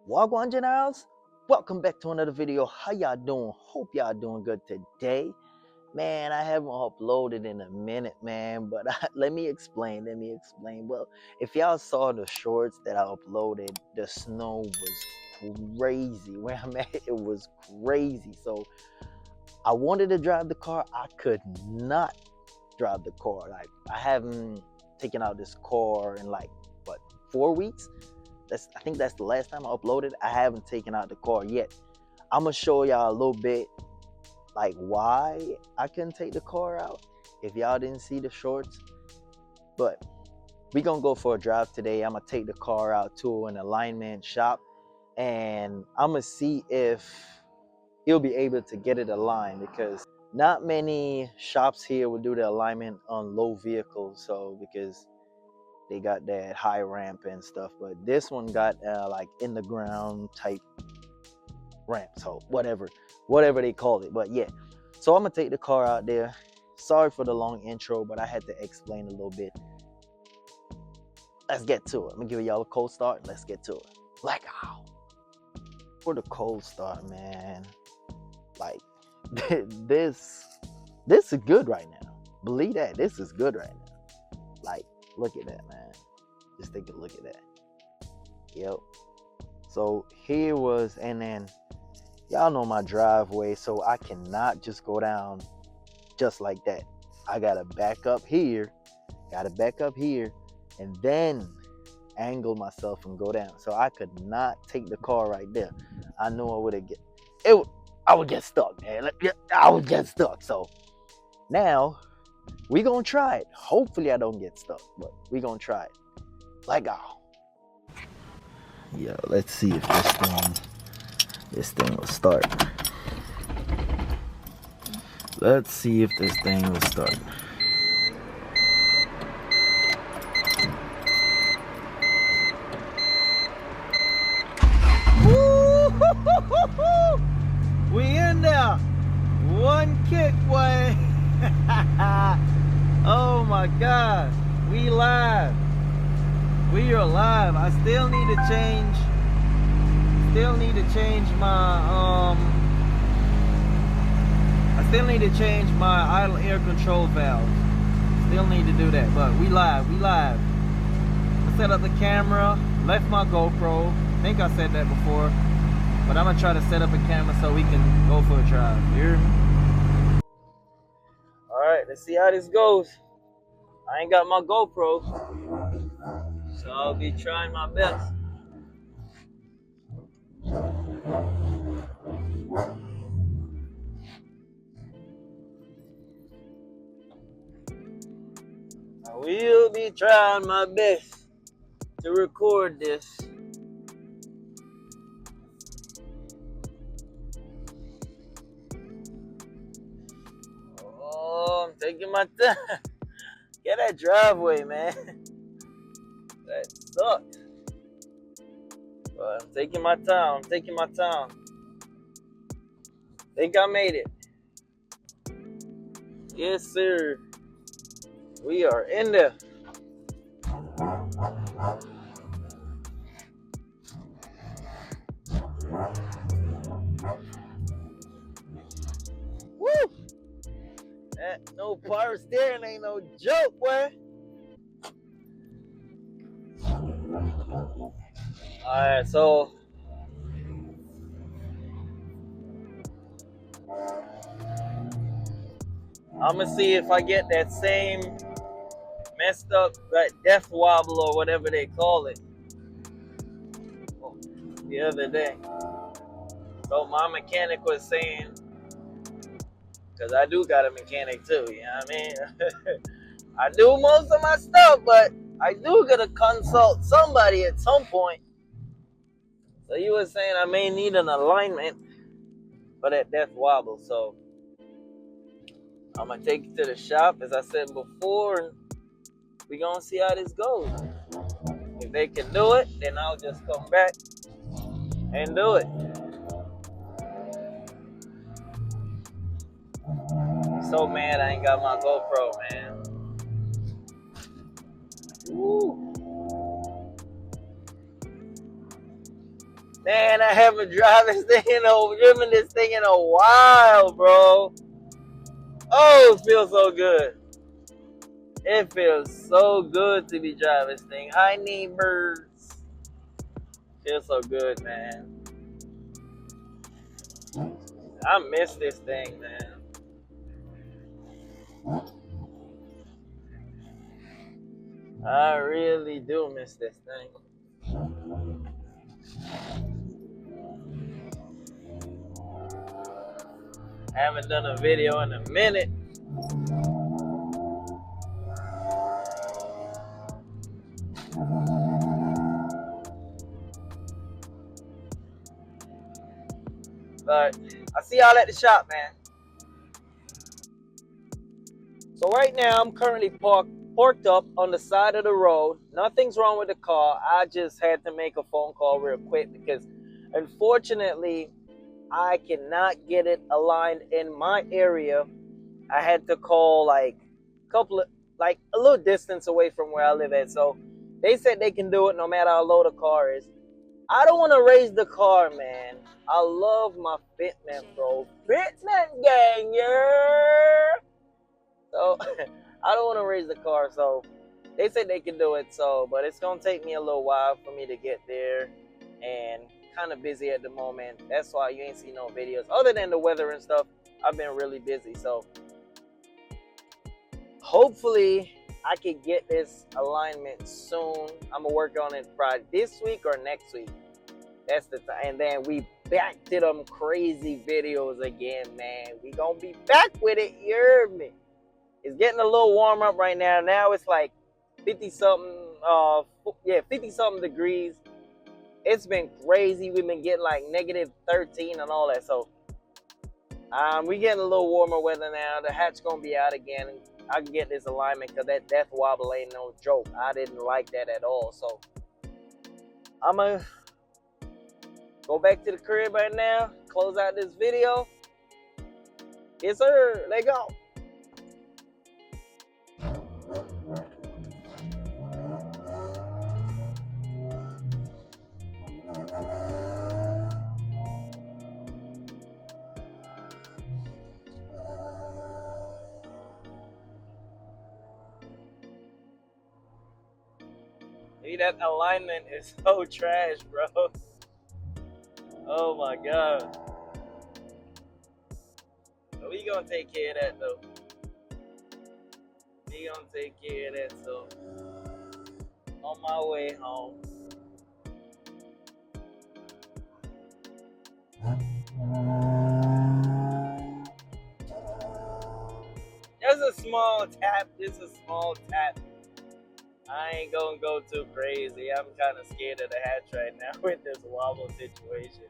Wagwan Generals, welcome back to another video. How y'all doing? Hope y'all doing good today. Man, I haven't uploaded in a minute, man, but let me explain. Well, if y'all saw the shorts that I uploaded, the snow was crazy. Where I'm at, it was crazy. So I wanted to drive the car. I could not drive the car. Like, I haven't taken out this car in like, what, 4 weeks? I think that's the last time I uploaded. I haven't taken out the car yet. I'm gonna show y'all a little bit like why I couldn't take the car out if y'all didn't see the shorts. But we gonna go for a drive today. I'm gonna take the car out to an alignment shop and I'm gonna see if he'll be able to get it aligned, because not many shops here will do the alignment on low vehicles. So because they got that high ramp and stuff, but this one got like in the ground type ramp, so whatever they call it. But yeah, so I'm gonna take the car out there. Sorry for the long intro, but I had to explain a little bit. Let's get to it. I'm gonna give y'all a cold start. Let's get to it. Like, ow. For the cold start, man, like this is good right now. Believe that, this is good right now. Like, look at that, man. Just take a look at that. Yep. So here was, and then y'all know my driveway, so I cannot just go down just like that. I gotta back up here, and then angle myself and go down. So I could not take the car right there. I knew I would get it. I would get stuck, man. I would get stuck. So now we gonna try it. Hopefully I don't get stuck, but we gonna try it. Like, oh. Yo, let's see if this thing will start. Let's see if this thing will start. Woo-hoo-hoo-hoo-hoo! We in there. One kick, boy. Oh my God. We live. We are live. I still need to change my idle air control valves. Still need to do that, but we live. I set up the camera, left my GoPro. I think I said that before, but I'm gonna try to set up a camera so we can go for a drive. You hear me? All right, let's see how this goes. I ain't got my GoPro, so I'll be trying my best. I will be trying my best to record this. Oh, I'm taking my time. Get that driveway, man. That sucked. But I'm taking my time. Think I made it. Yes, sir. We are in there. Woo! That no power steering ain't no joke, boy. Alright, so I'm gonna see if I get that same messed up, that death wobble or whatever they call it the other day. So my mechanic was saying, because I do got a mechanic too, you know what I mean? I do most of my stuff, but I do gotta consult somebody at some point. So he was saying I may need an alignment for that death wobble. So I'm gonna take it to the shop, as I said before, and we gonna see how this goes. If they can do it, then I'll just come back and do it. I'm so mad I ain't got my GoPro, man. Woo. Man, I haven't driven this thing in a while, bro. Oh, it feels so good. It feels so good to be driving this thing. Hi, neighbors. Feels so good, man. I miss this thing, man. I really do miss this thing. I haven't done a video in a minute. But I see y'all at the shop, man. So right now I'm currently parked up on the side of the road. Nothing's wrong with the car. I just had to make a phone call real quick because unfortunately I cannot get it aligned in my area. I had to call like a little distance away from where I live at. So they said they can do it no matter how low the car is. I don't want to raise the car, man. I love my Fitment, bro. Fitment gang, yeah. So I don't want to raise the car. So they said they can do it. So, but it's gonna take me a little while for me to get there, and kind of busy at the moment. That's why you ain't seen no videos. Other than the weather and stuff, I've been really busy. So hopefully I can get this alignment soon. I'm gonna work on it probably this week or next week. That's the time. And then we back to them crazy videos again, man. We gonna be back with it, you heard me. It's getting a little warm up right now. Now it's like 50 something degrees. It's been crazy. We've been getting like -13 and all that. So we getting a little warmer weather now. The hatch gonna be out again. I can get this alignment because that death wobble ain't no joke. I didn't like that at all. So I'm gonna go back to the crib right now. Close out this video. Yes, sir. Let go. That alignment is so trash, bro. Oh my god. But we gonna take care of that though. We gonna take care of that. So on my way home. Just a small tap. Just a small tap. I ain't gonna go too crazy. I'm kind of scared of the hatch right now with this wobble situation.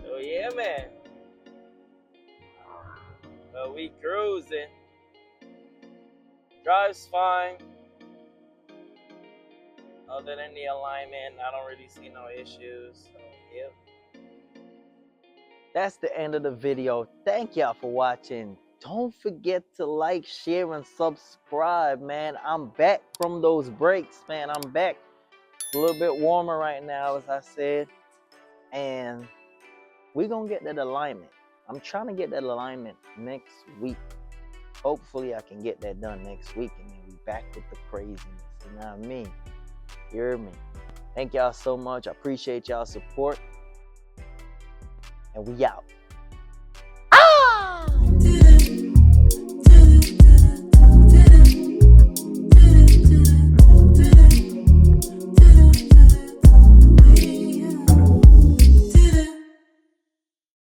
So yeah, man. But we cruising. Drives fine. Other than the alignment, I don't really see no issues. So yep. That's the end of the video. Thank y'all for watching. Don't forget to like, share, and subscribe, man. I'm back from those breaks, man. I'm back. It's a little bit warmer right now, as I said. And we're going to get that alignment. I'm trying to get that alignment next week. Hopefully, I can get that done next week. And then we back with the craziness. You know what I mean? You hear me? Thank y'all so much. I appreciate y'all's support. And we out.